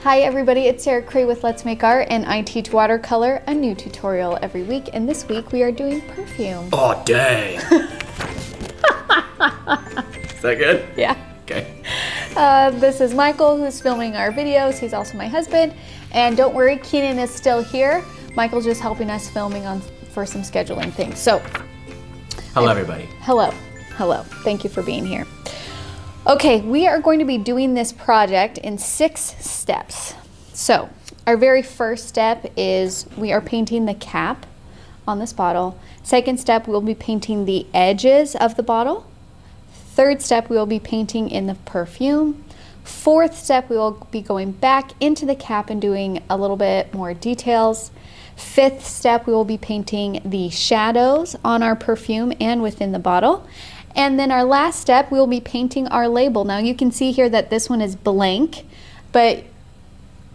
Hi everybody, it's Sarah Cray with Let's Make Art, and I teach watercolor, a new tutorial every week, and this week we are doing perfume. Oh, dang. Is that good? Yeah. Okay. This is Michael who's filming our videos. He's also my husband, and don't worry, Keenan is still here. Michael's just helping us filming for some scheduling things. So, hello everybody. Hello. Thank you for being here. Okay, we are going to be doing this project in 6 steps. So, our very first step is we are painting the cap on this bottle. Second step, we'll be painting the edges of the bottle. Third step, we will be painting in the perfume. Fourth step, we will be going back into the cap and doing a little bit more details. Fifth step, we will be painting the shadows on our perfume and within the bottle. And then our last step, we will be painting our label. Now you can see here that this one is blank, but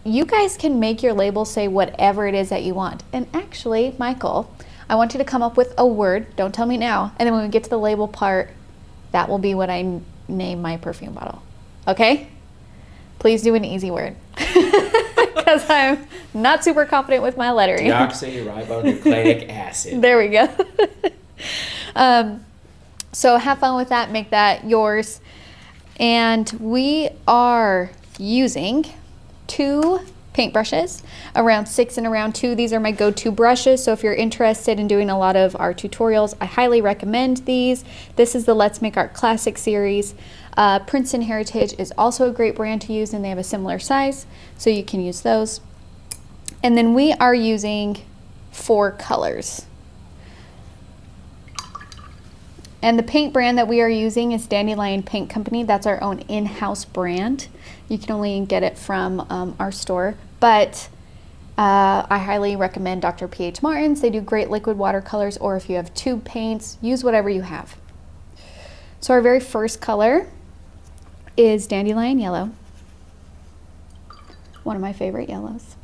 you guys can make your label say whatever it is that you want. And actually, Michael, I want you to come up with a word, don't tell me now, and then when we get to the label part, that will be what I name my perfume bottle. Okay? Please do an easy word. Because I'm not super confident with my lettering. Deoxyribonucleic acid. There we go. So have fun with that, make that yours. And we are using 2 paintbrushes, around 6 and around 2. These are my go-to brushes, so if you're interested in doing a lot of our tutorials, I highly recommend these. This is the Let's Make Art Classic series. Princeton Heritage is also a great brand to use, and they have a similar size, so you can use those. And then we are using 4 colors. And the paint brand that we are using is Dandelion Paint Company. That's our own in-house brand. You can only get it from our store, but I highly recommend Dr. P.H. Martin's. They do great liquid watercolors, or if you have tube paints, use whatever you have. So our very first color is Dandelion Yellow, one of my favorite yellows.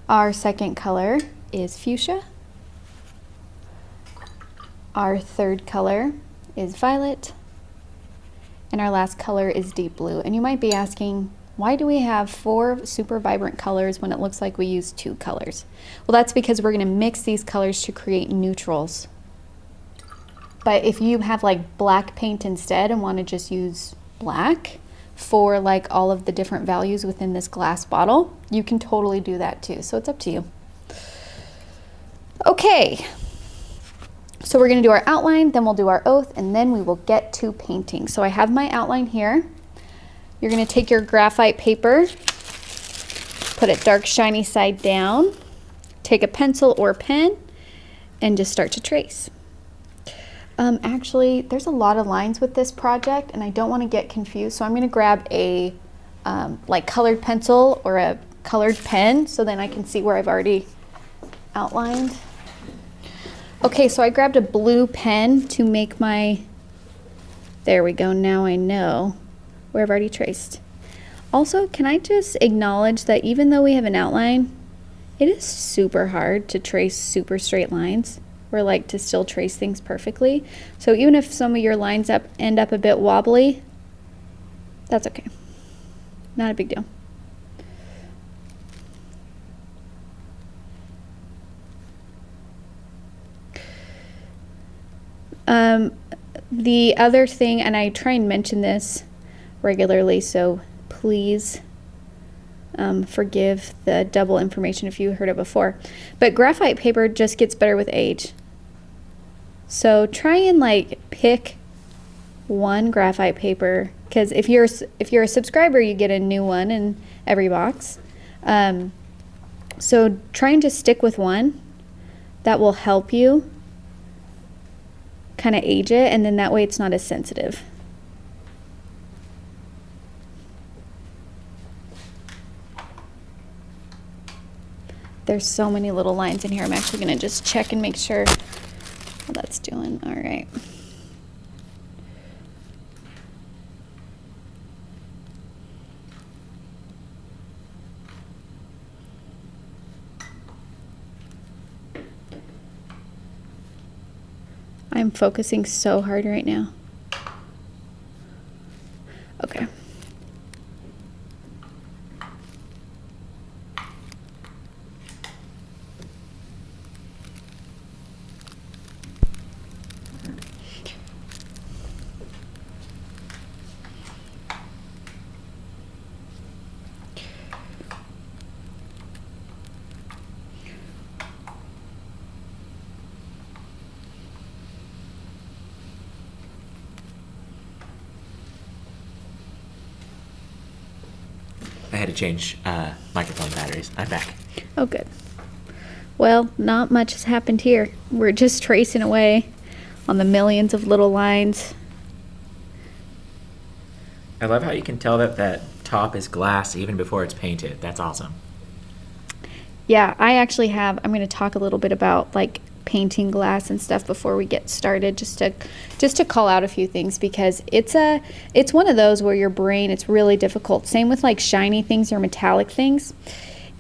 Our second color is Fuchsia. Our third color is Violet, and our last color is Deep Blue. And you might be asking, why do we have 4 super vibrant colors when it looks like we use 2 colors? Well, that's because we're going to mix these colors to create neutrals. But if you have like black paint instead and want to just use black for like all of the different values within this glass bottle, you can totally do that too. So it's up to you. Okay. So we're going to do our outline, then we'll do our oath, and then we will get to painting. So I have my outline here. You're going to take your graphite paper, put it dark shiny side down, take a pencil or pen, and just start to trace. Actually, there's a lot of lines with this project, and I don't want to get confused, so I'm going to grab a like colored pencil or a colored pen, so then I can see where I've already outlined. Okay, so I grabbed a blue pen to make my, there we go, now I know where I've already traced. Also, can I just acknowledge that even though we have an outline, it is super hard to trace super straight lines, or like to still trace things perfectly. So even if some of your lines end up a bit wobbly, that's okay. Not a big deal. The other thing, and I try and mention this regularly, so please forgive the double information if you heard it before, but graphite paper just gets better with age. So try and like pick one graphite paper, because if you're a subscriber, you get a new one in every box. So try and just stick with one. That will help you kind of age it, and then that way it's not as sensitive. There's so many little lines in here. I'm actually going to just check and make sure how that's doing. All right. I'm focusing so hard right now. Okay. had to change microphone batteries. I'm back. Oh, good. Well, not much has happened here. We're just tracing away on the millions of little lines. I love how you can tell that that top is glass even before it's painted. That's awesome. Yeah, I actually have, I'm going to talk a little bit about like painting glass and stuff before we get started, just to call out a few things, because it's one of those where your brain, it's really difficult. Same with like shiny things or metallic things.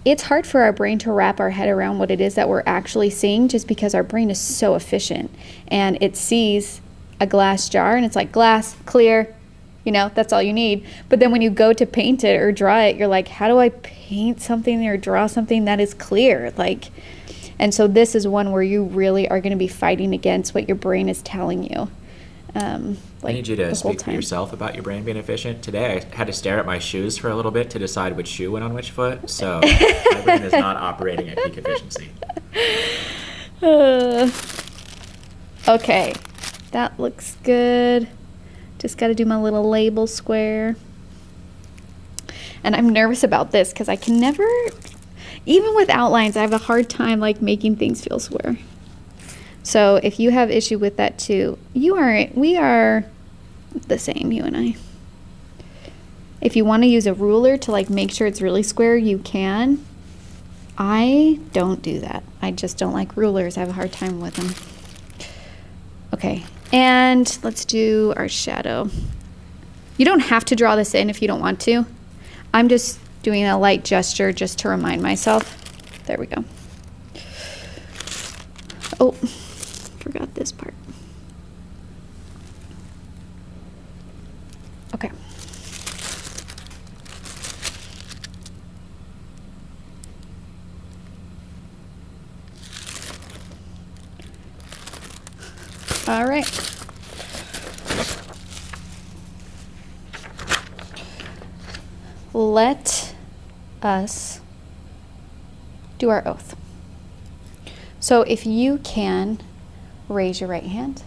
It's hard for our brain to wrap our head around what it is that we're actually seeing, just because our brain is so efficient and it sees a glass jar and it's like glass, clear, you know, that's all you need. But then when you go to paint it or draw it, you're like, how do I paint something or draw something that is clear? Like, and so this is one where you really are going to be fighting against what your brain is telling you. I need you to speak for yourself about your brain being efficient. Today I had to stare at my shoes for a little bit to decide which shoe went on which foot. So my brain is not operating at peak efficiency. Okay, that looks good. Just got to do my little label square. And I'm nervous about this because I can never, even with outlines, I have a hard time like making things feel square. So if you have issue with that too, we are the same, you and I. If you want to use a ruler to like make sure it's really square, you can. I don't do that. I just don't like rulers. I have a hard time with them. Okay, and let's do our shadow. You don't have to draw this in if you don't want to. I'm just doing a light gesture just to remind myself. There we go. Oh, forgot this part. Okay. All right. Let us do our oath. So if you can raise your right hand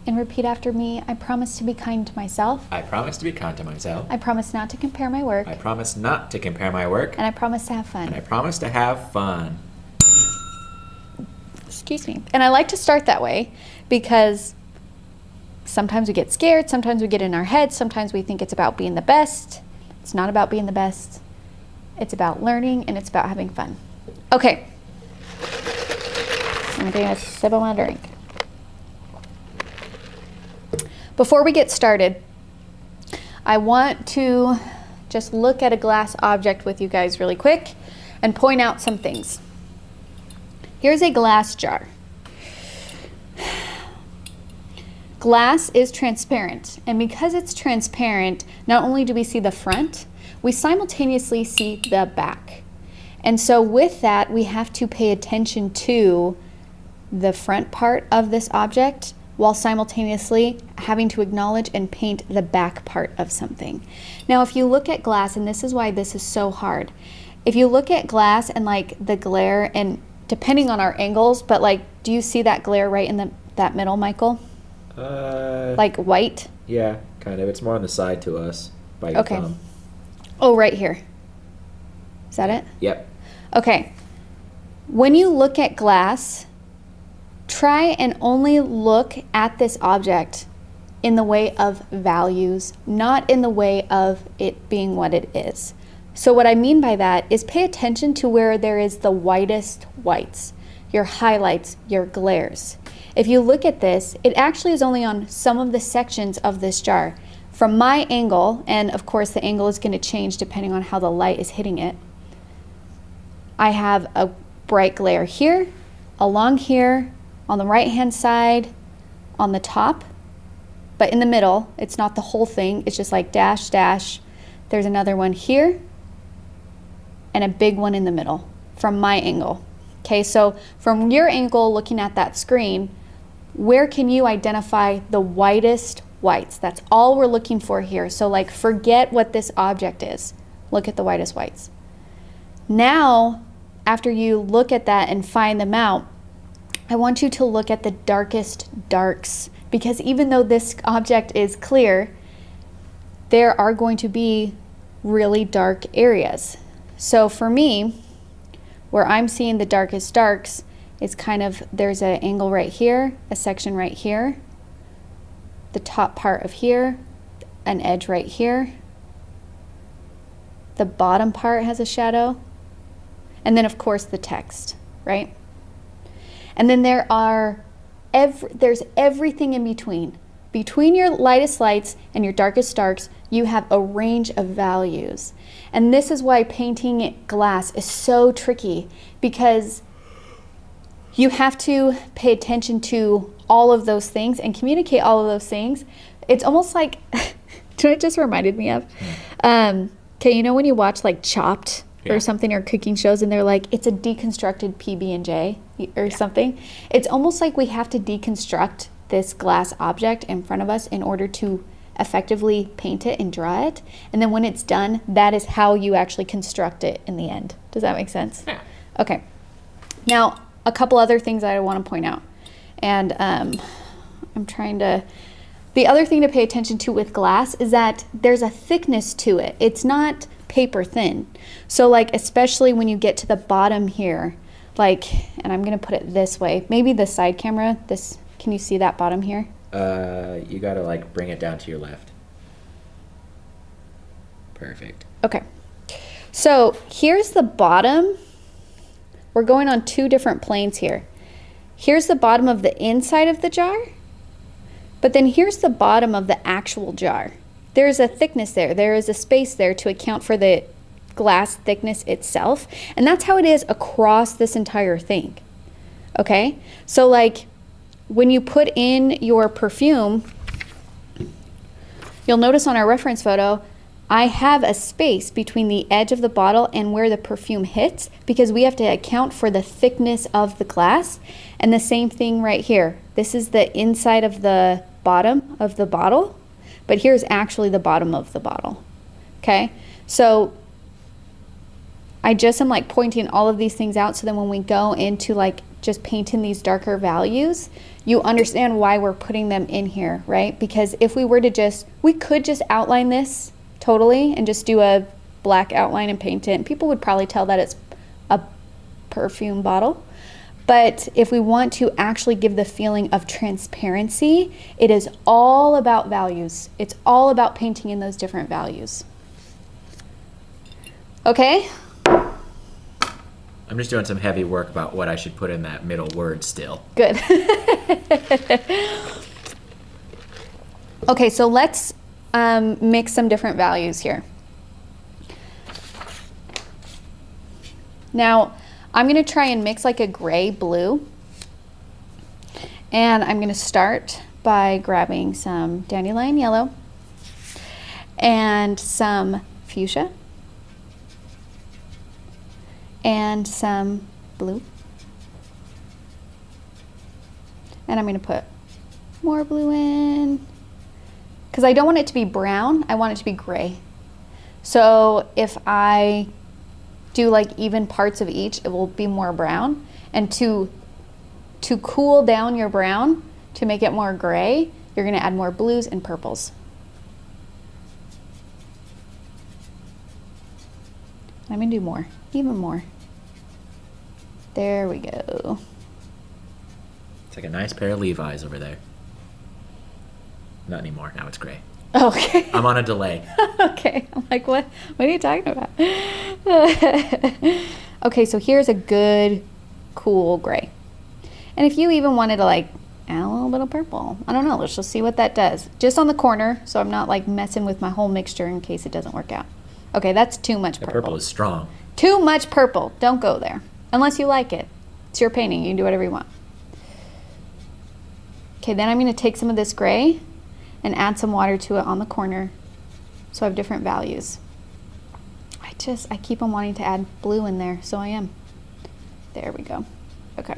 and repeat after me. I promise to be kind to myself. I promise to be kind to myself. I promise not to compare my work. I promise not to compare my work. And I promise to have fun. And I promise to have fun. Excuse me. And I like to start that way because sometimes we get scared, sometimes we get in our heads, sometimes we think it's about being the best. It's not about being the best. It's about learning and it's about having fun. Okay. I'm taking a sip of my drink. Before we get started, I want to just look at a glass object with you guys really quick and point out some things. Here's a glass jar. Glass is transparent, and because it's transparent, not only do we see the front, we simultaneously see the back. And so with that, we have to pay attention to the front part of this object while simultaneously having to acknowledge and paint the back part of something. Now, if you look at glass, and this is why this is so hard, if you look at glass and like the glare, and depending on our angles, but like, do you see that glare right in that middle, Michael? Like white? Yeah, kind of. It's more on the side to us by your thumb. Oh, right here. Is that it? Yep. Okay. When you look at glass, try and only look at this object in the way of values, not in the way of it being what it is. So what I mean by that is pay attention to where there is the whitest whites, your highlights, your glares. If you look at this, it actually is only on some of the sections of this jar. From my angle, and of course the angle is going to change depending on how the light is hitting it, I have a bright glare here, along here, on the right hand side, on the top, but in the middle, it's not the whole thing, it's just like dash, dash. There's another one here, and a big one in the middle, from my angle. Okay, so from your angle looking at that screen, where can you identify the whitest whites? That's all we're looking for here. So like, forget what this object is. Look at the whitest whites. Now, after you look at that and find them out, I want you to look at the darkest darks, because even though this object is clear, there are going to be really dark areas. So for me, where I'm seeing the darkest darks is kind of, there's an angle right here, a section right here, the top part of here, an edge right here. The bottom part has a shadow. And then of course the text, right? And then there's everything in between. Between your lightest lights and your darkest darks, you have a range of values. And this is why painting glass is so tricky, because you have to pay attention to all of those things and communicate all of those things. It's almost like, do you know what it just reminded me of? Okay, you know when you watch like Chopped or something, or cooking shows, and they're like, it's a deconstructed PB&J or something. It's almost like we have to deconstruct this glass object in front of us in order to effectively paint it and draw it. And then when it's done, that is how you actually construct it in the end. Does that make sense? Yeah. Okay. Now, a couple other things that I want to point out. And the other thing to pay attention to with glass is that there's a thickness to it. It's not paper thin. So like, especially when you get to the bottom here, like, and I'm going to put it this way, maybe the side camera, can you see that bottom here? You got to like bring it down to your left. Perfect. Okay. So here's the bottom. We're going on two different planes here. Here's the bottom of the inside of the jar, but then here's the bottom of the actual jar. There's a thickness there. There is a space there to account for the glass thickness itself. And that's how it is across this entire thing. Okay? So like when you put in your perfume, you'll notice on our reference photo, I have a space between the edge of the bottle and where the perfume hits, because we have to account for the thickness of the glass. And the same thing right here. This is the inside of the bottom of the bottle, but here's actually the bottom of the bottle. Okay? So I just am like pointing all of these things out so that when we go into like just painting these darker values, you understand why we're putting them in here, right? Because if we were to we could just outline this totally and just do a black outline and paint it, and people would probably tell that it's a perfume bottle. But if we want to actually give the feeling of transparency, it is all about values. It's all about painting in those different values. Okay? I'm just doing some heavy work about what I should put in that middle word still. Good. Okay, so let's mix some different values here. Now, I'm going to try and mix like a gray blue. And I'm going to start by grabbing some dandelion yellow and some fuchsia and some blue. And I'm going to put more blue in, because I don't want it to be brown, I want it to be gray. So if I do like even parts of each, it will be more brown. And to cool down your brown, to make it more gray, you're going to add more blues and purples. I'm going to do more, even more. There we go. It's like a nice pair of Levi's over there. Not anymore. Now it's gray. Okay. I'm on a delay. Okay. I'm like, what are you talking about? Okay, so here's a good, cool gray. And if you even wanted to like add a little bit of purple, I don't know, let's just see what that does. Just on the corner, so I'm not like messing with my whole mixture in case it doesn't work out. Okay, that's too much purple. The purple is strong. Too much purple. Don't go there. Unless you like it. It's your painting. You can do whatever you want. Okay, then I'm going to take some of this gray and add some water to it on the corner, so I have different values. I keep on wanting to add blue in there, so I am. There we go. Okay.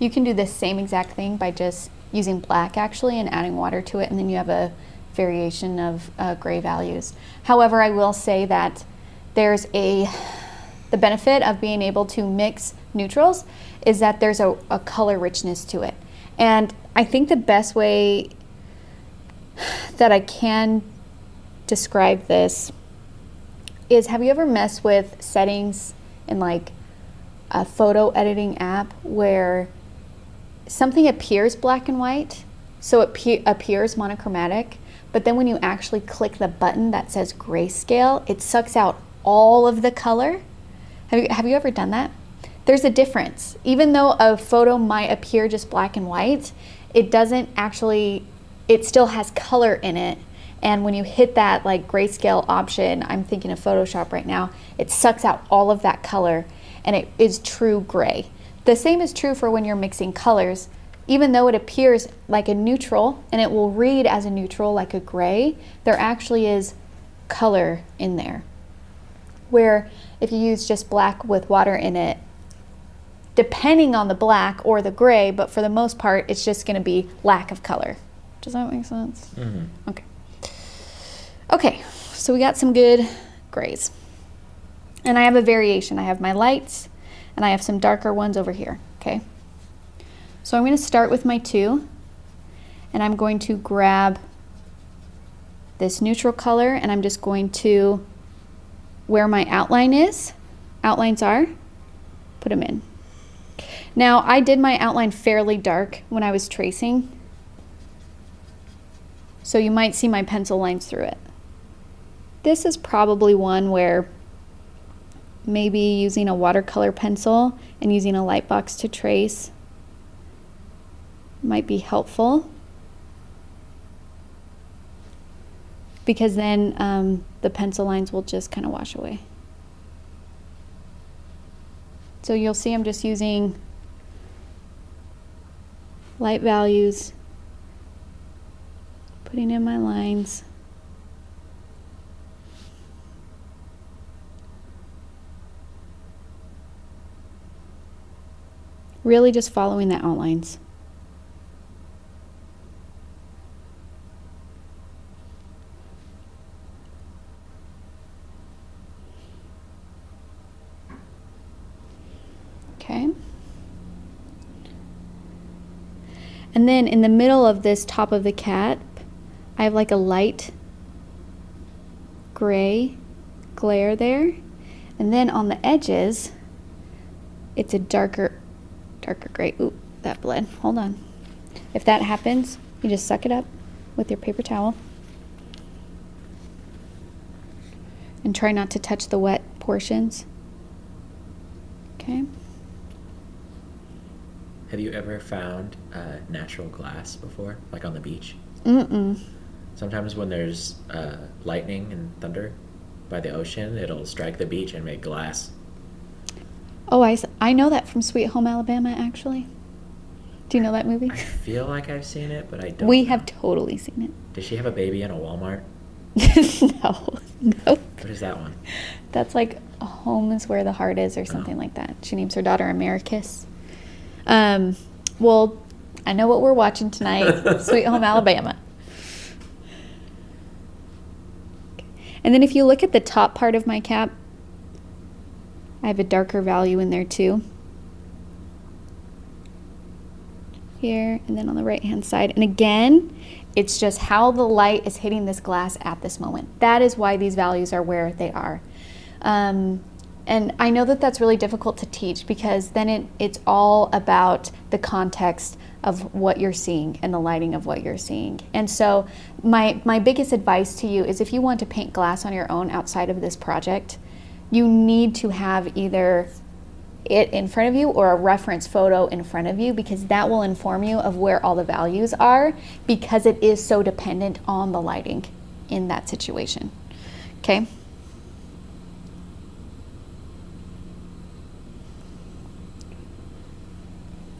You can do the same exact thing by just using black actually and adding water to it, and then you have a variation of gray values. However, I will say that there's the benefit of being able to mix neutrals is that there's a color richness to it. And I think the best way that I can describe this is, have you ever messed with settings in like a photo editing app where something appears black and white, so it appears monochromatic, but then when you actually click the button that says grayscale, it sucks out all of the color? Have you ever done that? There's a difference. Even though a photo might appear just black and white, it doesn't actually, it still has color in it. And when you hit that like grayscale option, I'm thinking of Photoshop right now, it sucks out all of that color and it is true gray. The same is true for when you're mixing colors. Even though it appears like a neutral and it will read as a neutral like a gray, there actually is color in there. Where if you use just black with water in it, depending on the black or the gray, but for the most part, it's just gonna be lack of color. Does that make sense? Mm-hmm. Okay. Okay, so we got some good grays. And I have a variation. I have my lights and I have some darker ones over here, okay? So I'm gonna start with my 2 and I'm going to grab this neutral color and I'm just going to, where my outlines are, put them in. Now I did my outline fairly dark when I was tracing, so you might see my pencil lines through it. This is probably one where maybe using a watercolor pencil and using a light box to trace might be helpful, because then the pencil lines will just kind of wash away. So you'll see I'm just using light values, putting in my lines. Really just following the outlines. Okay. And then in the middle of this top of the cat, I have like a light gray glare there. And then on the edges, it's a darker gray. Ooh, that bled. Hold on. If that happens, you just suck it up with your paper towel. And try not to touch the wet portions. Okay. Have you ever found natural glass before, like on the beach? Mm-mm. Sometimes when there's lightning and thunder by the ocean, it'll strike the beach and make glass. Oh, I know that from Sweet Home Alabama, actually. Do you know that movie? I feel like I've seen it, but I don't We know. have totally seen it. Does she have a baby in a Walmart? No. Nope. What is that one? That's like Home is Where the Heart Is or something like that. She names her daughter Americus. Well, I know what we're watching tonight. Sweet Home Alabama. And then if you look at the top part of my cap, I have a darker value in there too. Here, and then on the right hand side. And again, it's just how the light is hitting this glass at this moment. That is why these values are where they are. And I know that that's really difficult to teach, because then it's all about the context of what you're seeing and the lighting of what you're seeing. And so my biggest advice to you is, if you want to paint glass on your own outside of this project, you need to have either it in front of you or a reference photo in front of you, because that will inform you of where all the values are, because it is so dependent on the lighting in that situation. Okay?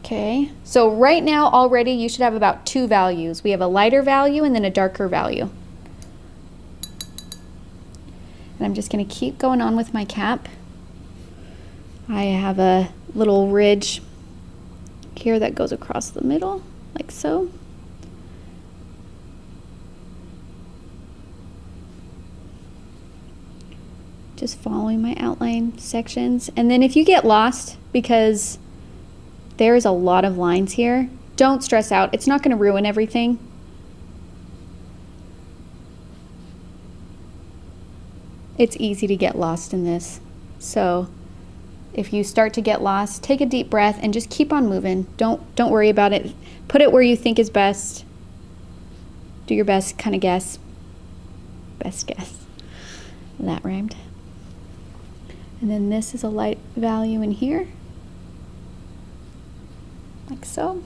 Okay, so right now already you should have about 2 values. We have a lighter value and then a darker value. And I'm just going to keep going on with my cap. I have a little ridge here that goes across the middle, like so. Just following my outline sections. And then if you get lost, because there's a lot of lines here, don't stress out. It's not going to ruin everything. it's easy to get lost in this. So if you start to get lost, take a deep breath and just keep on moving. Don't worry about it. Put it where you think is best. Do your best kind of guess. Best guess. That rhymed. And then this is a light value in here. Like so.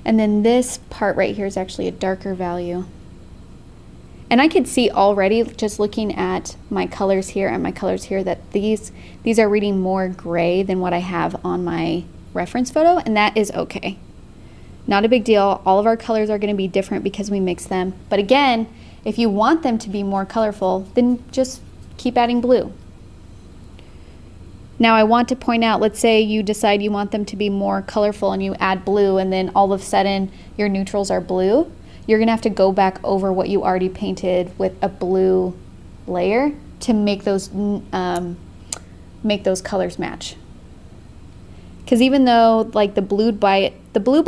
And then this part right here is actually a darker value. And I could see already, just looking at my colors here and my colors here, that these are reading more gray than what I have on my reference photo, and that is okay. Not a big deal. All of our colors are going to be different because we mix them. But again, if you want them to be more colorful, then just keep adding blue. Now I want to point out, let's say you decide you want them to be more colorful and you add blue, and then all of a sudden your neutrals are blue. You're gonna have to go back over what you already painted with a blue layer to make those colors match. Because even though like the blue by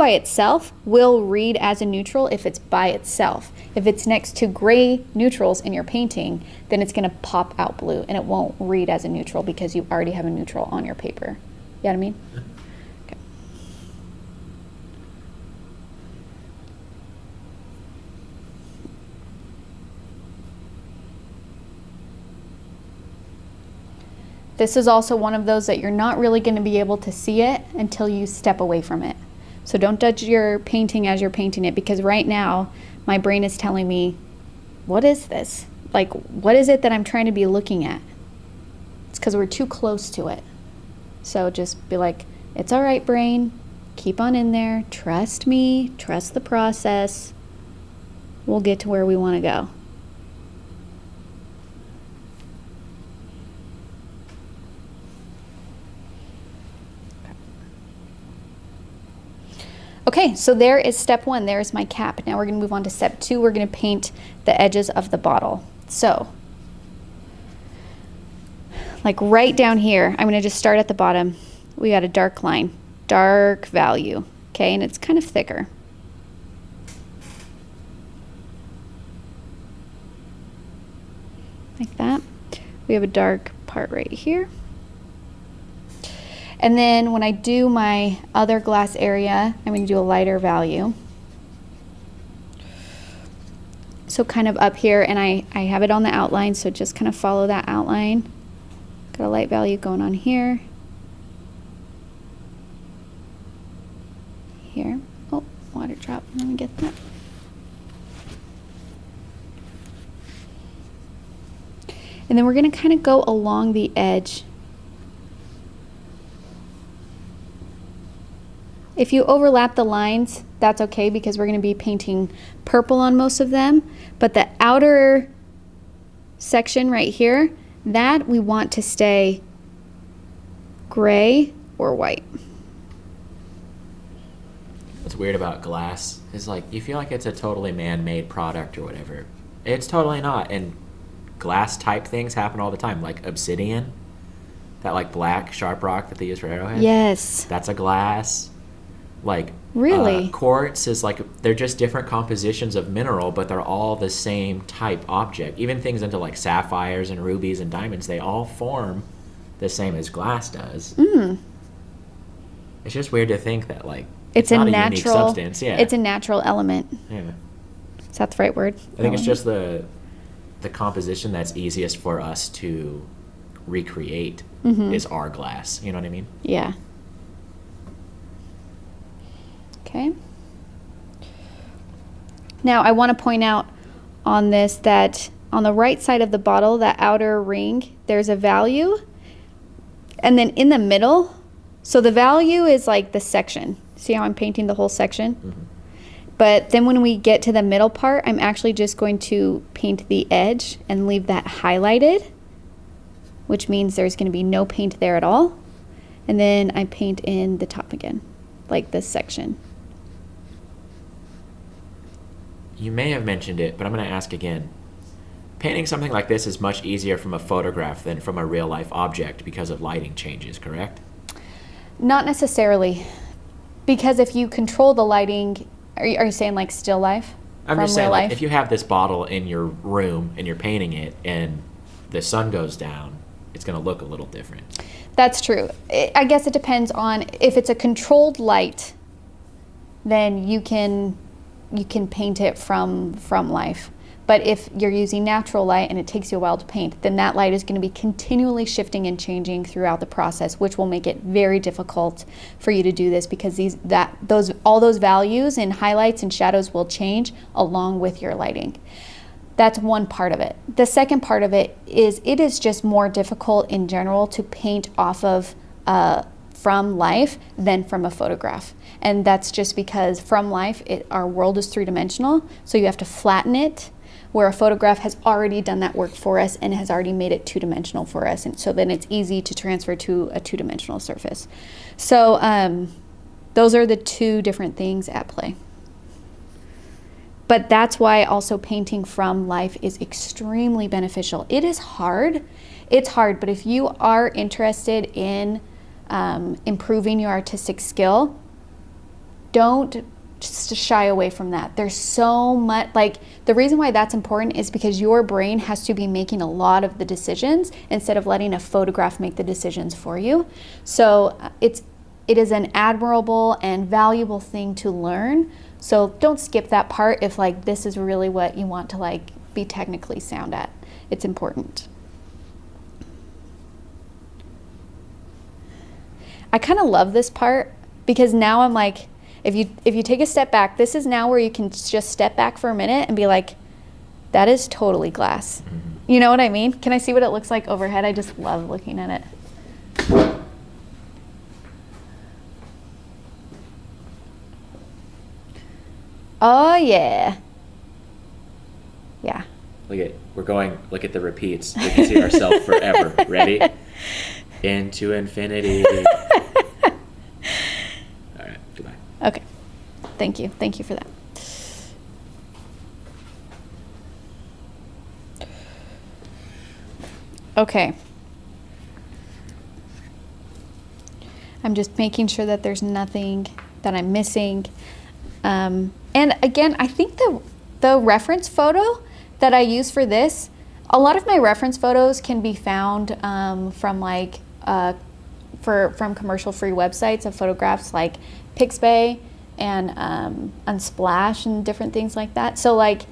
itself will read as a neutral if it's by itself. If it's next to gray neutrals in your painting, then it's gonna pop out blue and it won't read as a neutral because you already have a neutral on your paper. You know what I mean? Okay. This is also one of those that you're not really going to be able to see it until you step away from it. So don't judge your painting as you're painting it, because right now my brain is telling me, what is this? Like, what is it that I'm trying to be looking at? It's because we're too close to it. So just be like, it's all right, brain. Keep on in there. Trust me. Trust the process. We'll get to where we want to go. Okay, so there is step one. There's my cap. Now we're going to move on to step two. We're going to paint the edges of the bottle. So, like right down here, I'm going to just start at the bottom. We got a dark line, dark value, okay, and it's kind of thicker. Like that. We have a dark part right here. And then when I do my other glass area, I'm going to do a lighter value. So kind of up here, and I have it on the outline, so just kind of follow that outline. Got a light value going on here. Here. Oh, water drop. Let me get that. And then we're going to kind of go along the edge. If you overlap the lines, that's okay, because we're going to be painting purple on most of them. But the outer section right here, that we want to stay gray or white. What's weird about glass is like you feel like it's a totally man-made product or whatever. It's totally not. And glass type things happen all the time, like obsidian, that like black sharp rock that they use for arrowheads. Yes. That's a glass. Like really, quartz is like, they're just different compositions of mineral, but they're all the same type object. Even things into like sapphires and rubies and diamonds, they all form the same as glass does. It's just weird to think that like it's not a unique substance. Yeah, it's a natural element. Yeah, is that the right word? I think it's just the composition that's easiest for us to recreate is our glass. You know what I mean? Yeah. Okay. Now I want to point out on this that on the right side of the bottle, that outer ring, there's a value. And then in the middle, so the value is like the section. See how I'm painting the whole section? But then when we get to the middle part, I'm actually just going to paint the edge and leave that highlighted, which means there's going to be no paint there at all. And then I paint in the top again, like this section. You may have mentioned it, but I'm going to ask again. Painting something like this is much easier from a photograph than from a real-life object because of lighting changes, correct? Not necessarily. Because if you control the lighting, are you saying like still life? I'm from just saying, real like, life. if you have this bottle in your room and you're painting it and the sun goes down, it's going to look a little different. That's true. I guess it depends on if it's a controlled light, then you can paint it from life. But if you're using natural light and it takes you a while to paint, then that light is going to be continually shifting and changing throughout the process, which will make it very difficult for you to do this, because all those values in highlights and shadows will change along with your lighting. That's one part of it. The second part of it is just more difficult in general to paint off of from life than from a photograph. And that's just because from life, our world is three-dimensional, so you have to flatten it, where a photograph has already done that work for us and has already made it two-dimensional for us. And so then it's easy to transfer to a two-dimensional surface. So those are the two different things at play. But that's why also painting from life is extremely beneficial. It is hard. It's hard, but if you are interested in improving your artistic skill, don't just shy away from that. There's so much, like, the reason why that's important is because your brain has to be making a lot of the decisions instead of letting a photograph make the decisions for you. So it is an admirable and valuable thing to learn. So don't skip that part if, like, this is really what you want to, like, be technically sound at. It's important. I kind of love this part because now I'm like, if you take a step back, this is now where you can just step back for a minute and be like, that is totally glass. You know what I mean? Can I see what it looks like overhead? I just love looking at it. Oh yeah. Yeah. Look at the repeats. We can see ourselves forever. Ready? Into infinity. All right, goodbye. Okay. Thank you. Thank you for that. Okay. I'm just making sure that there's nothing that I'm missing. And again, I think the reference photo that I use for this, a lot of my reference photos can be found from like from commercial free websites of photographs like Pixabay and Unsplash and different things like that. So like,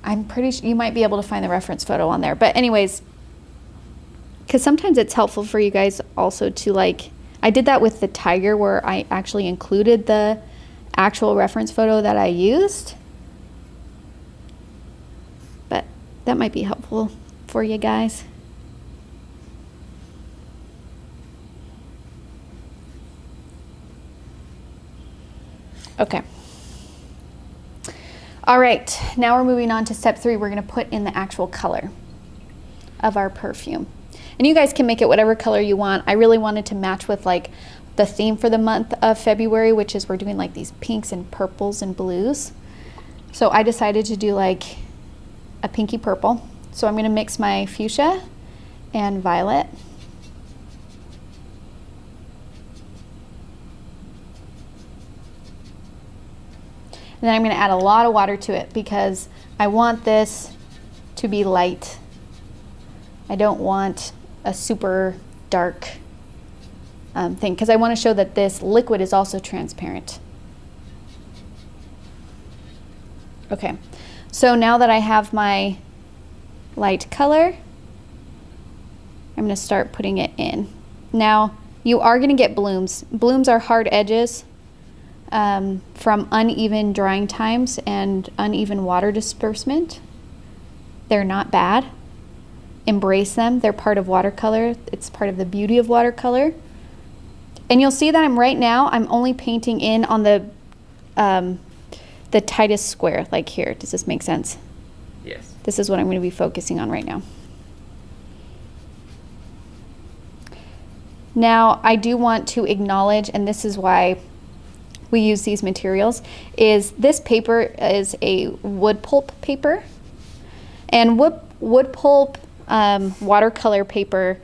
I'm pretty sure you might be able to find the reference photo on there. But anyways, because sometimes it's helpful for you guys also to, like, I did that with the tiger where I actually included the actual reference photo that I used. But that might be helpful for you guys. Okay. All right, now we're moving on to step 3. We're gonna put in the actual color of our perfume. And you guys can make it whatever color you want. I really wanted to match with like the theme for the month of February, which is we're doing like these pinks and purples and blues. So I decided to do like a pinky purple. So I'm gonna mix my fuchsia and violet. And then I'm going to add a lot of water to it because I want this to be light. I don't want a super dark thing because I want to show that this liquid is also transparent. Okay, so now that I have my light color, I'm going to start putting it in. Now, you are going to get blooms. Blooms are hard edges. From uneven drying times and uneven water disbursement. They're not bad. Embrace them. They're part of watercolor. It's part of the beauty of watercolor. And you'll see that I'm only painting in on the tightest square, like here. Does this make sense? Yes. This is what I'm going to be focusing on right now. Now, I do want to acknowledge, and this is why we use these materials, is this paper is a wood pulp paper. And wood pulp watercolor paper,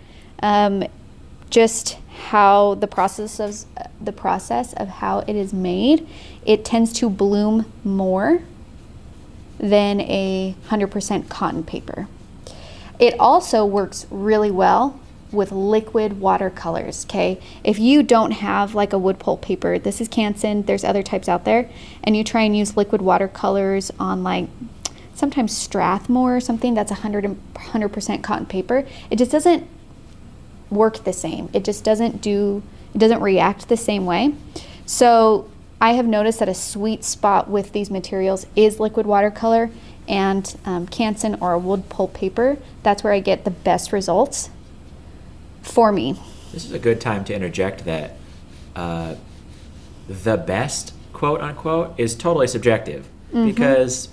just how the process of how it is made, it tends to bloom more than a 100% cotton paper. It also works really well with liquid watercolors, okay? If you don't have like a wood pulp paper, this is Canson, there's other types out there, and you try and use liquid watercolors on like sometimes Strathmore or something that's 100% cotton paper, it just doesn't work the same. It just doesn't react the same way. So I have noticed that a sweet spot with these materials is liquid watercolor and Canson or a wood pulp paper. That's where I get the best results for me. This is a good time to interject that the best, quote unquote, is totally subjective, because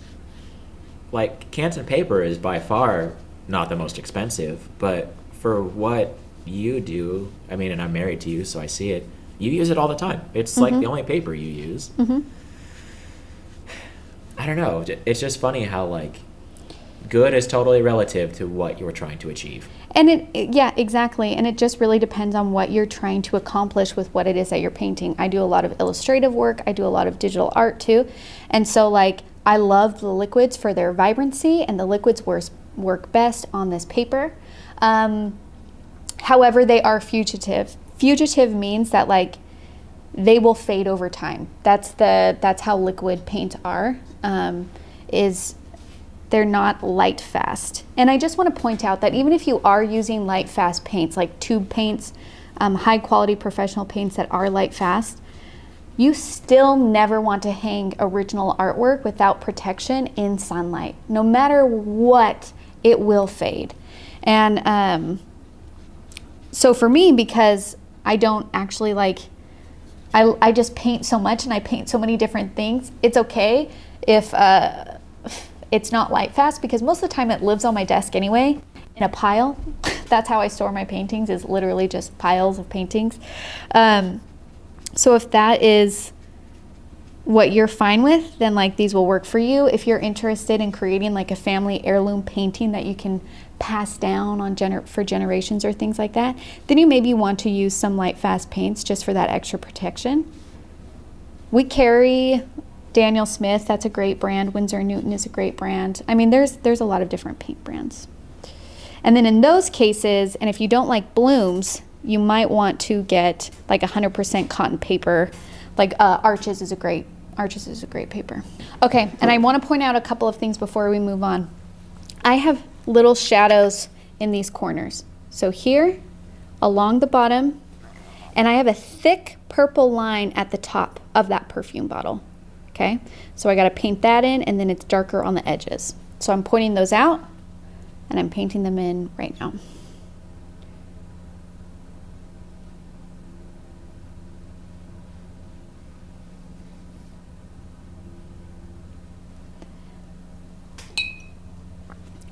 like Canson paper is by far not the most expensive, but for what you do, I mean, and I'm married to you, so I see it, you use it all the time. It's like the only paper you use. I don't know, it's just funny how like good is totally relative to what you're trying to achieve. And yeah, exactly. And it just really depends on what you're trying to accomplish with what it is that you're painting. I do a lot of illustrative work. I do a lot of digital art too. And so like, I love the liquids for their vibrancy, and the liquids work best on this paper. However, they are fugitive. Fugitive means that like, they will fade over time. That's how liquid paints are, they're not light fast. And I just want to point out that even if you are using light fast paints, like tube paints, high quality professional paints that are light fast, you still never want to hang original artwork without protection in sunlight. No matter what, it will fade. And so for me, because I don't actually like, I just paint so much and I paint so many different things, it's okay if it's not light fast, because most of the time it lives on my desk anyway in a pile. That's how I store my paintings, is literally just piles of paintings. So if that is what you're fine with, then like these will work for you. If you're interested in creating like a family heirloom painting that you can pass down on for generations or things like that, then you maybe want to use some light fast paints just for that extra protection. We carry Daniel Smith, that's a great brand. Winsor & Newton is a great brand. I mean, there's a lot of different paint brands. And then in those cases, and if you don't like blooms, you might want to get like 100% cotton paper. Like Arches is a great paper. Okay, and I want to point out a couple of things before we move on. I have little shadows in these corners. So here, along the bottom, and I have a thick purple line at the top of that perfume bottle. Okay, so I got to paint that in, and then it's darker on the edges. So I'm pointing those out, and I'm painting them in right now.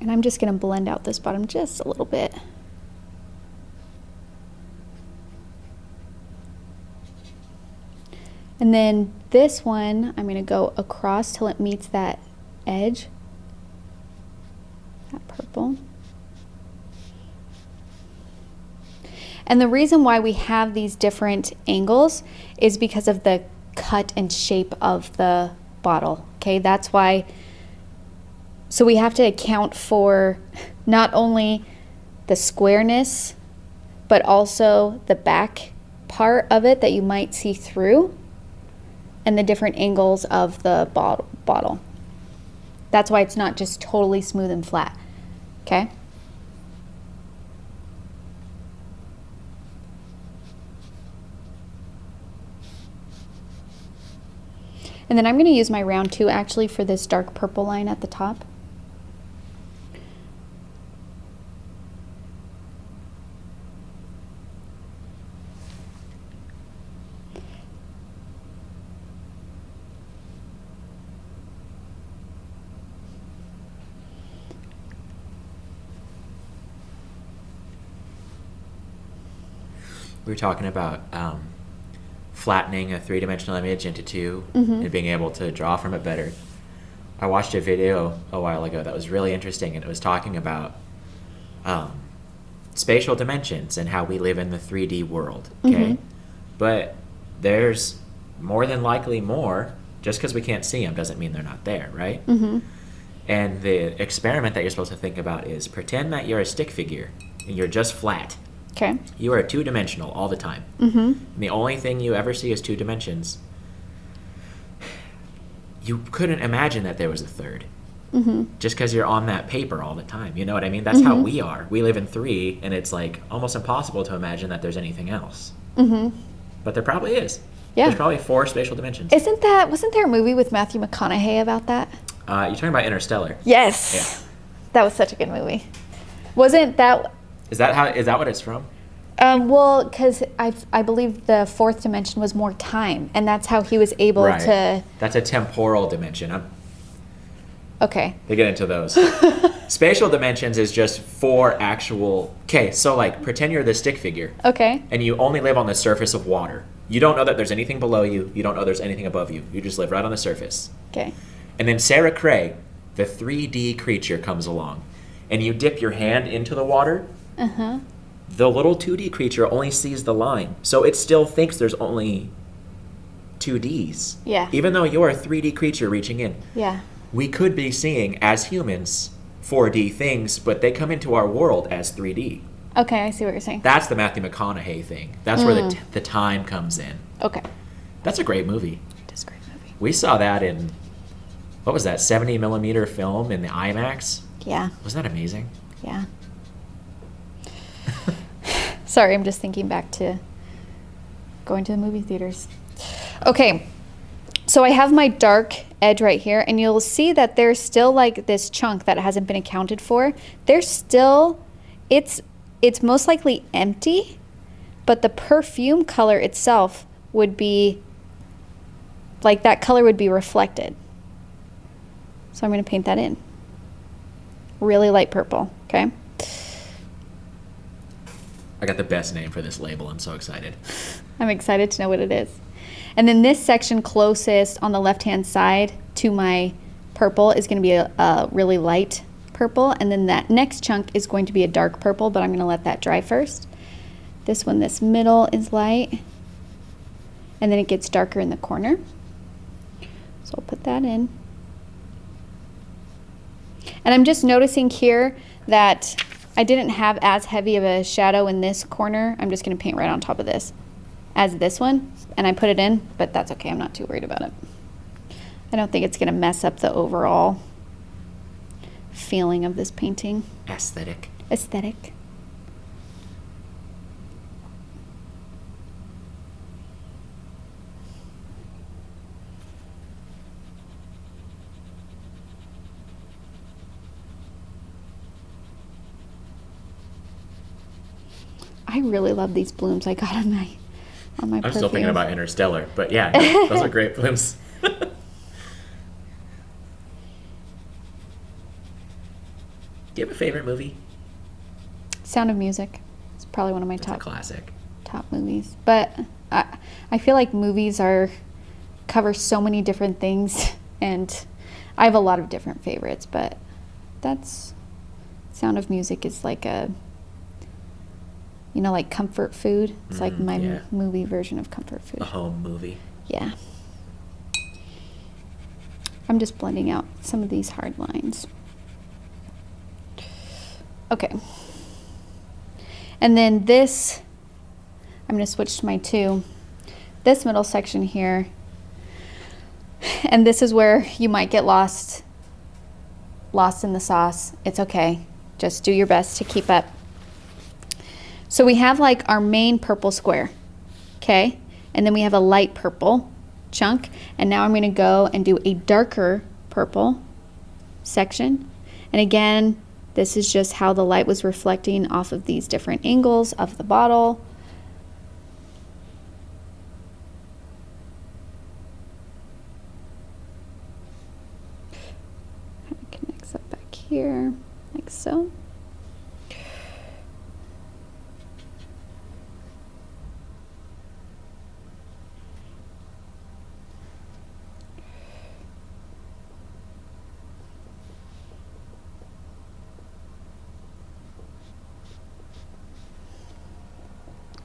And I'm just going to blend out this bottom just a little bit. And then this one, I'm going to go across till it meets that edge, that purple. And the reason why we have these different angles is because of the cut and shape of the bottle. Okay, that's why. So we have to account for not only the squareness, but also the back part of it that you might see through, and the different angles of the bottle. That's why it's not just totally smooth and flat, okay? And then I'm going to use my round 2 actually for this dark purple line at the top. We were talking about flattening a three-dimensional image into two and being able to draw from it better. I watched a video a while ago that was really interesting, and it was talking about spatial dimensions and how we live in the 3D world, okay? But there's more than likely more. Just because we can't see them doesn't mean they're not there, right? And the experiment that you're supposed to think about is pretend that you're a stick figure and you're just flat. Okay. You are two-dimensional all the time. And the only thing you ever see is two dimensions. You couldn't imagine that there was a third. Just because you're on that paper all the time. You know what I mean? That's how we are. We live in 3, and it's like almost impossible to imagine that there's anything else. But there probably is. Yeah. There's probably 4 spatial dimensions. Wasn't there a movie with Matthew McConaughey about that? You're talking about Interstellar. Yes. Yeah. That was such a good movie. Wasn't that... Is that what it's from? Well, because I believe the 4th dimension was more time, and that's how he was able to... That's a temporal dimension. Okay. They get into those. Spatial dimensions is just 4 actual... Okay, so like pretend you're the stick figure. Okay. And you only live on the surface of water. You don't know that there's anything below you. You don't know there's anything above you. You just live right on the surface. Okay. And then Sarah Cray, the 3D creature, comes along. And you dip your hand into the water. The little 2D creature only sees the line. So it still thinks there's only 2Ds. Yeah. Even though you're a 3D creature reaching in. Yeah. We could be seeing, as humans, 4D things, but they come into our world as 3D. Okay, I see what you're saying. That's the Matthew McConaughey thing. That's where the time comes in. Okay. That's a great movie. That's a great movie. We saw that in, what was that, 70 millimeter film in the IMAX? Yeah. Wasn't that amazing? Yeah. Sorry, I'm just thinking back to going to the movie theaters. Okay. So I have my dark edge right here, and you'll see that there's still like this chunk that hasn't been accounted for. There's still, it's most likely empty, but the perfume color itself would be, like that color would be reflected. So I'm going to paint that in. Really light purple, okay? I got the best name for this label. I'm so excited. I'm excited to know what it is. And then this section closest on the left-hand side to my purple is going to be a really light purple. And then that next chunk is going to be a dark purple, but I'm going to let that dry first. This one, this middle is light. And then it gets darker in the corner. So I'll put that in. And I'm just noticing here that I didn't have as heavy of a shadow in this corner. I'm just going to paint right on top of this as this one. And I put it in, but that's okay. I'm not too worried about it. I don't think it's going to mess up the overall feeling of this painting. Aesthetic. Aesthetic. I really love these blooms I got on my I'm perfume. still thinking about Interstellar, but yeah, those are great blooms. Do you have a favorite movie? Sound of Music. It's probably one of my It's a classic. top movies. But I feel like movies cover so many different things, and I have a lot of different favorites, but Sound of Music is like a, like comfort food. It's like my movie version of comfort food. A home movie. Yeah. I'm just blending out some of these hard lines. Okay. And then this, I'm going to switch to my 2. This middle section here, and this is where you might get lost in the sauce. It's okay. Just do your best to keep up. So we have like our main purple square, okay? And then we have a light purple chunk. And now I'm going to go and do a darker purple section. And again, this is just how the light was reflecting off of these different angles of the bottle. I can mix that back here, like so.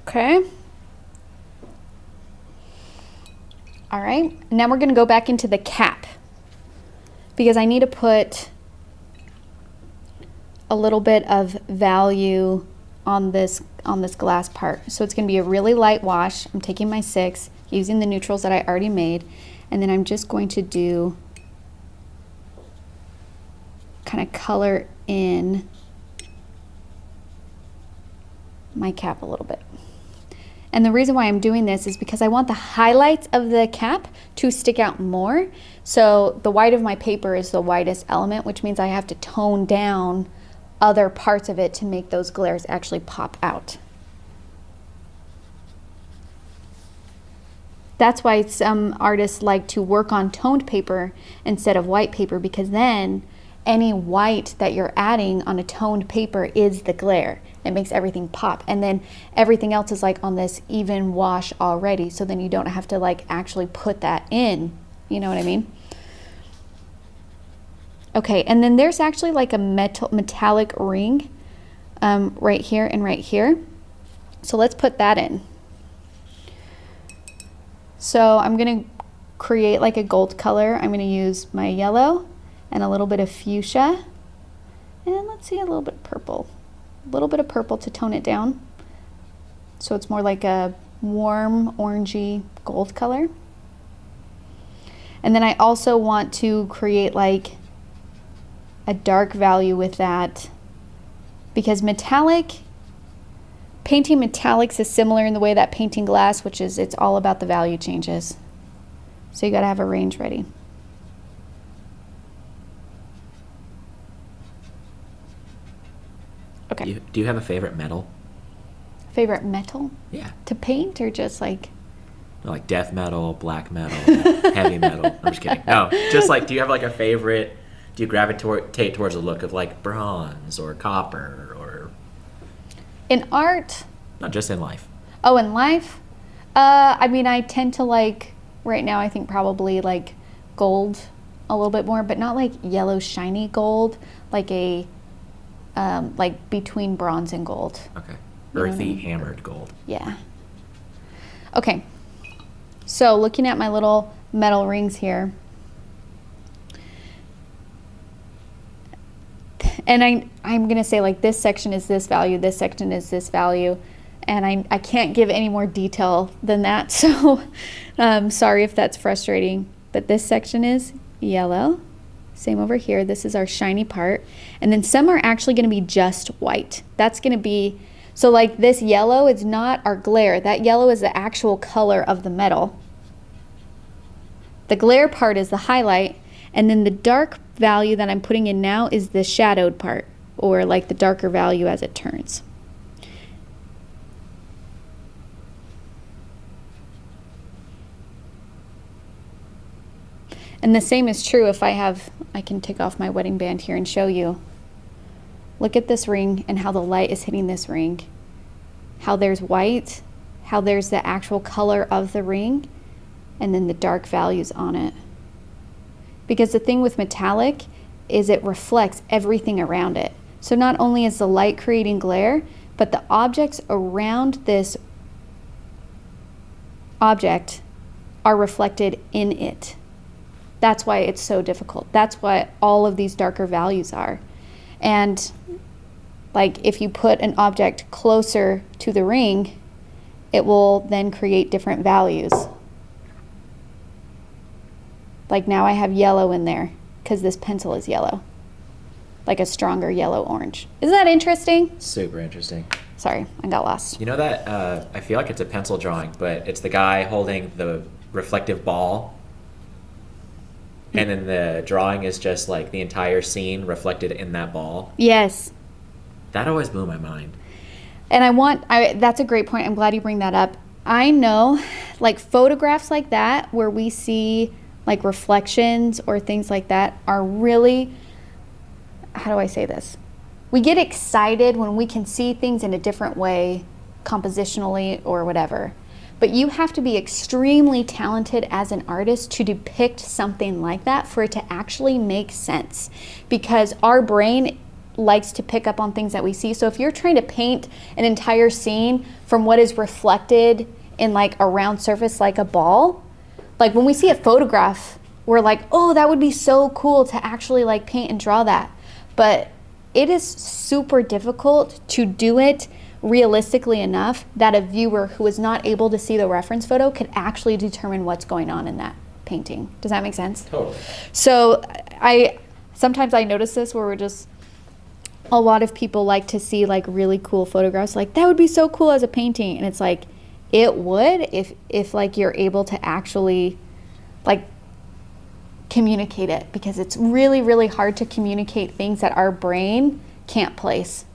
Okay. All right. Now we're going to go back into the cap because I need to put a little bit of value on this glass part. So it's going to be a really light wash. I'm taking my 6, using the neutrals that I already made, and then I'm just going to do kind of color in my cap a little bit. And the reason why I'm doing this is because I want the highlights of the cap to stick out more. So the white of my paper is the whitest element, which means I have to tone down other parts of it to make those glares actually pop out. That's why some artists like to work on toned paper instead of white paper, because then any white that you're adding on a toned paper is the glare. It makes everything pop, and then everything else is like on this even wash already, so then you don't have to like actually put that in, you know what I mean? Okay, and then there's actually like a metallic ring right here and right here, so let's put that in. So I'm gonna create like a gold color. I'm gonna use my yellow and a little bit of fuchsia, and let's see, a little bit of purple. A little bit of purple to tone it down, so it's more like a warm orangey gold color. And then I also want to create like a dark value with that, because painting metallics is similar in the way that painting glass, which is it's all about the value changes. So you got to have a range ready. Okay. Do you have a favorite metal? Favorite metal? Yeah. To paint, or just like? Like death metal, black metal, heavy metal. I'm just kidding. No, just like, do you have like a favorite? Do you gravitate towards a look of like bronze or copper or? In art? Not just in life. Oh, in life? I mean, I tend to like, right now I think probably like gold a little bit more, but not like yellow shiny gold, like a like between bronze and gold. Okay. Earthy, hammered gold. Yeah. Okay. So looking at my little metal rings here, and I'm gonna say like this section is this value, this section is this value, and I can't give any more detail than that, so sorry if that's frustrating, but this section is yellow. Same over here, this is our shiny part, and then some are actually gonna be just white. That's gonna be, so like this yellow is not our glare, that yellow is the actual color of the metal. The glare part is the highlight, and then the dark value that I'm putting in now is the shadowed part, or like the darker value as it turns. And the same is true if I can take off my wedding band here and show you. Look at this ring and how the light is hitting this ring. How there's white, how there's the actual color of the ring, and then the dark values on it. Because the thing with metallic is it reflects everything around it. So not only is the light creating glare, but the objects around this object are reflected in it. That's why it's so difficult. That's what all of these darker values are. And like if you put an object closer to the ring, it will then create different values. Like now I have yellow in there because this pencil is yellow. Like a stronger yellow orange. Isn't that interesting? Super interesting. Sorry, I got lost. You know that, I feel like it's a pencil drawing, but it's the guy holding the reflective ball, and then the drawing is just like the entire scene reflected in that ball. Yes. That always blew my mind. And that's a great point. I'm glad you bring that up. I know like photographs like that where we see like reflections or things like that are really, how do I say this? We get excited when we can see things in a different way, compositionally or whatever. But you have to be extremely talented as an artist to depict something like that for it to actually make sense. Because our brain likes to pick up on things that we see. So if you're trying to paint an entire scene from what is reflected in like a round surface like a ball, like when we see a photograph, we're like, oh, that would be so cool to actually like paint and draw that. But it is super difficult to do it realistically enough that a viewer who is not able to see the reference photo could actually determine what's going on in that painting. Does that make sense? Totally. So sometimes I notice this where a lot of people like to see like really cool photographs, like that would be so cool as a painting, and it's like it would if like you're able to actually like communicate it, because it's really, really hard to communicate things that our brain can't place.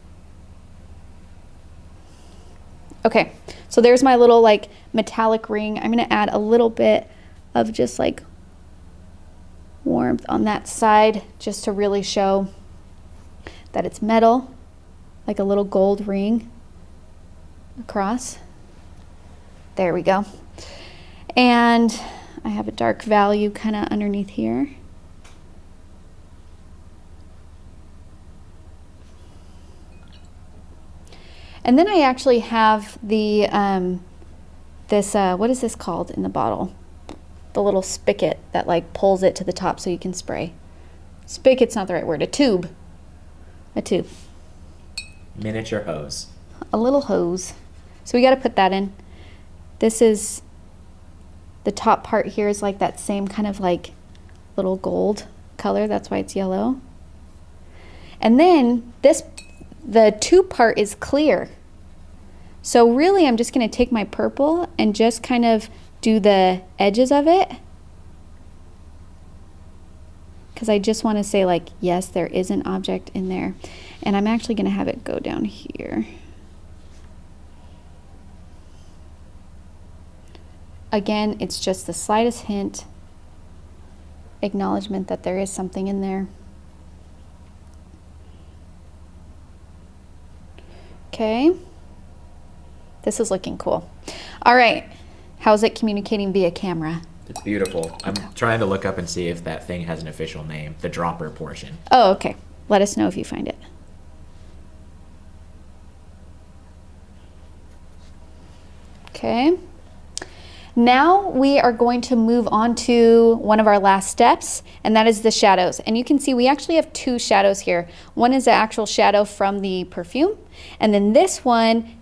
Okay, so there's my little like metallic ring. I'm gonna add a little bit of just like warmth on that side just to really show that it's metal, like a little gold ring across. There we go. And I have a dark value kind of underneath here. And then I actually have the, what is this called in the bottle? The little spigot that like pulls it to the top so you can spray. Spigot's not the right word, a tube. A tube. Miniature hose. A little hose. So we got to put that in. This is, the top part here is like that same kind of like little gold color. That's why it's yellow. And then the tube part is clear. So really I'm just going to take my purple and just kind of do the edges of it, because I just want to say like, yes, there is an object in there. And I'm actually going to have it go down here. Again, it's just the slightest hint, acknowledgement that there is something in there. Okay, this is looking cool. All right, how's it communicating via camera? It's beautiful. I'm trying to look up and see if that thing has an official name, the dropper portion. Oh, okay. Let us know if you find it. Okay. Now we are going to move on to one of our last steps, and that is the shadows. And you can see we actually have two shadows here. One is the actual shadow from the perfume, and then this one,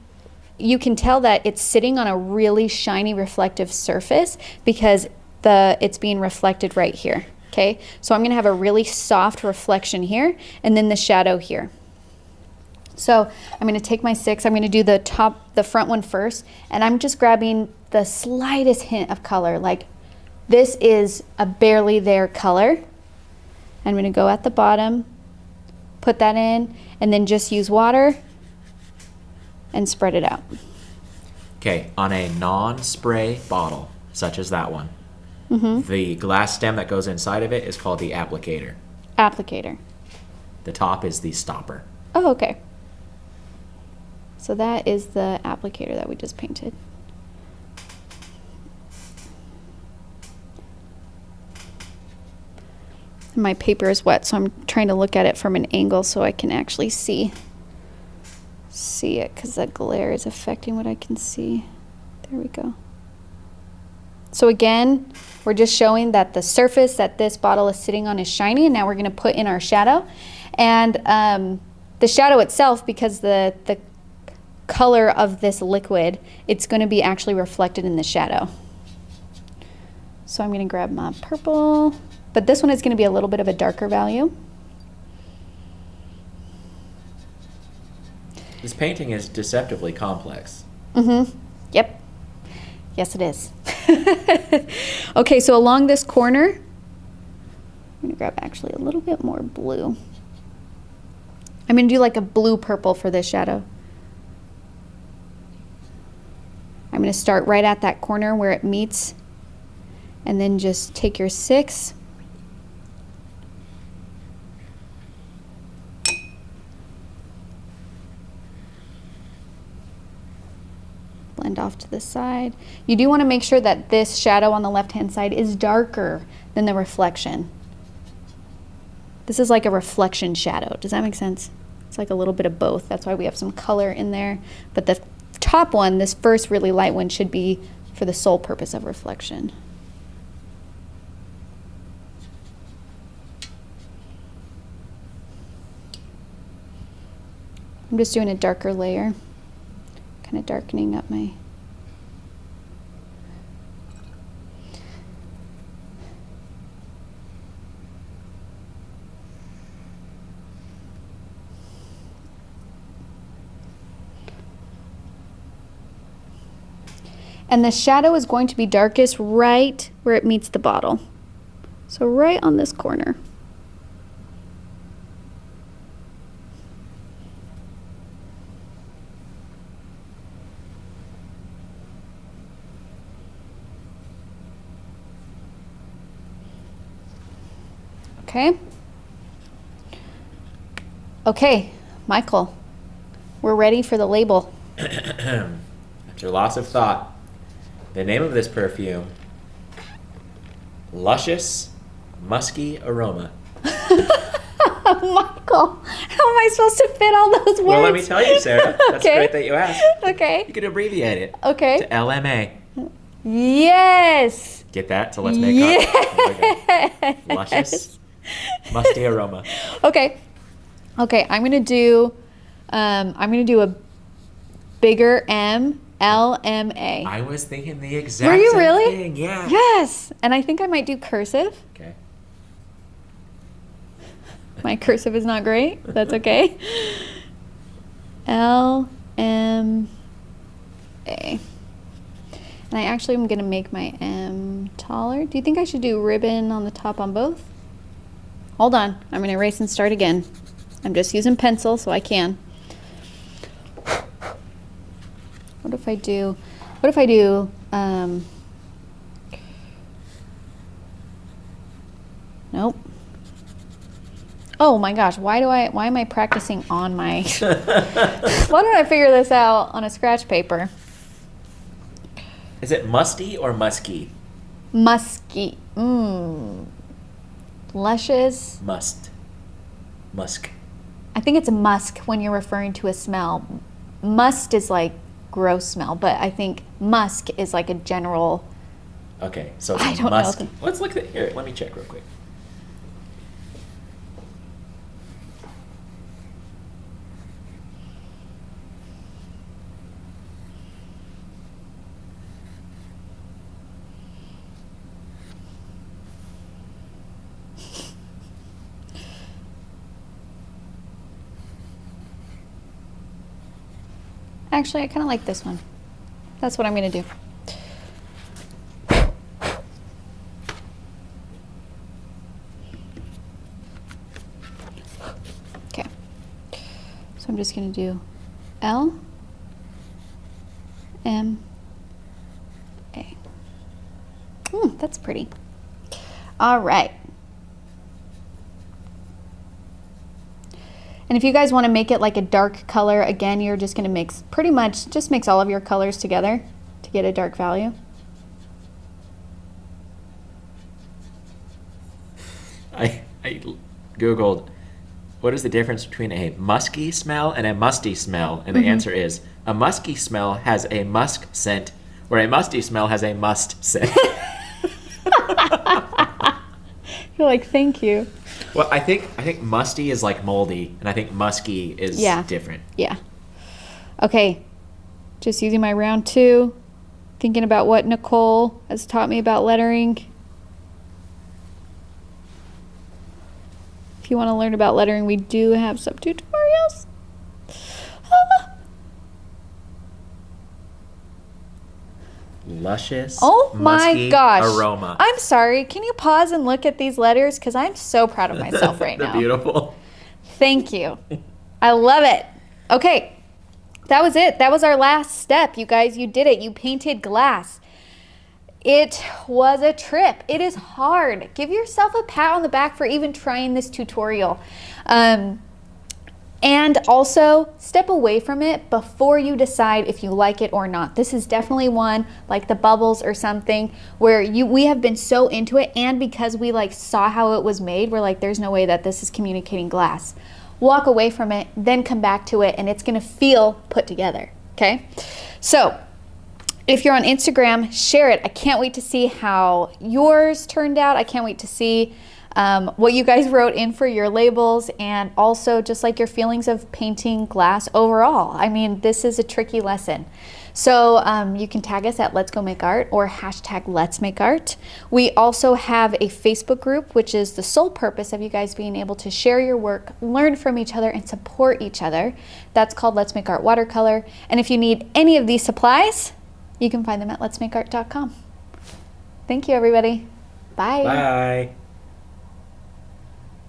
you can tell that it's sitting on a really shiny reflective surface because it's being reflected right here. Okay, so I'm gonna have a really soft reflection here and then the shadow here. So I'm gonna take my 6, I'm gonna do the front one first, and I'm just grabbing the slightest hint of color. Like this is a barely there color. I'm gonna go at the bottom, put that in, and then just use water and spread it out. Okay, on a non-spray bottle, such as that one, the glass stem that goes inside of it is called the applicator. Applicator. The top is the stopper. Oh, okay. So that is the applicator that we just painted. My paper is wet, so I'm trying to look at it from an angle so I can actually see it, because the glare is affecting what I can see. There we go. So again, we're just showing that the surface that this bottle is sitting on is shiny, and now we're going to put in our shadow. And the shadow itself, because the color of this liquid, it's going to be actually reflected in the shadow. So I'm going to grab my purple, but this one is going to be a little bit of a darker value. This painting is deceptively complex. Yep. Yes, it is. Okay, so along this corner, I'm going to grab actually a little bit more blue. I'm going to do like a blue-purple for this shadow. I'm going to start right at that corner where it meets, and then just take your 6. Blend off to the side. You do want to make sure that this shadow on the left-hand side is darker than the reflection. This is like a reflection shadow. Does that make sense? It's like a little bit of both. That's why we have some color in there. But the top one, this first really light one, should be for the sole purpose of reflection. I'm just doing a darker layer, kind of darkening up my... And the shadow is going to be darkest right where it meets the bottle. So right on this corner. Okay. Okay, Michael, we're ready for the label. After lots of thought, the name of this perfume, Luscious Musky Aroma. Michael, how am I supposed to fit all those words? Well, let me tell you, Sarah. That's Okay. great that you asked. Okay. You could abbreviate it Okay. to LMA. Yes. Get that? So let's make up. Luscious Musty Aroma. Okay. Okay, I'm gonna do a bigger M, LMA. I was thinking the exact Were you same really? thing. Yeah. Yes. And I think I might do cursive. Okay. My cursive is not great. That's okay. LMA. And I actually am gonna make my M taller. Do you think I should do ribbon on the top on both? Hold on, I'm gonna erase and start again. I'm just using pencil so I can. What if I do, nope. Oh my gosh, why am I practicing on my, why don't I figure this out on a scratch paper? Is it musty or musky? Musky, luscious. Musk. I think it's a musk when you're referring to a smell. Must is like gross smell, but I think musk is like a general. Okay, so I it's don't know. musky. Let's look at here. Let me check real quick. Actually, I kind of like this one. That's what I'm going to do. Okay. So I'm just going to do L, M, A. That's pretty. All right. And if you guys want to make it like a dark color, again, you're just going to mix, pretty much just mix all of your colors together to get a dark value. I Googled, what is the difference between a musky smell and a musty smell? And the answer is, a musky smell has a musk scent, where a musty smell has a must scent. You're like, thank you. Well, I think musty is like moldy, and I think musky is different. Yeah. Okay. Just using my round 2, thinking about what Nicole has taught me about lettering. If you want to learn about lettering, we do have some tutorials. Luscious, Oh my musky gosh. aroma. I'm sorry. Can you pause and look at these letters? Because I'm so proud of myself right They're now. beautiful. Thank you. I love it. Okay. That was it. That was our last step. You guys, you did it. You painted glass. It was a trip. It is hard. Give yourself a pat on the back for even trying this tutorial. And also step away from it before you decide if you like it or not. This is definitely one like the bubbles or something where we have been so into it, and because we like saw how it was made, we're like, there's no way that this is communicating glass. Walk away from it, then come back to it, and it's gonna feel put together, okay? So if you're on Instagram, share it. I can't wait to see how yours turned out. I can't wait to see what you guys wrote in for your labels, and also just like your feelings of painting glass overall. I mean, this is a tricky lesson. So you can tag us at Let's Go Make Art or hashtag Let's Make Art. We also have a Facebook group, which is the sole purpose of you guys being able to share your work, learn from each other, and support each other. That's called Let's Make Art Watercolor. And if you need any of these supplies, you can find them at letsmakeart.com. Thank you, everybody. Bye. Bye.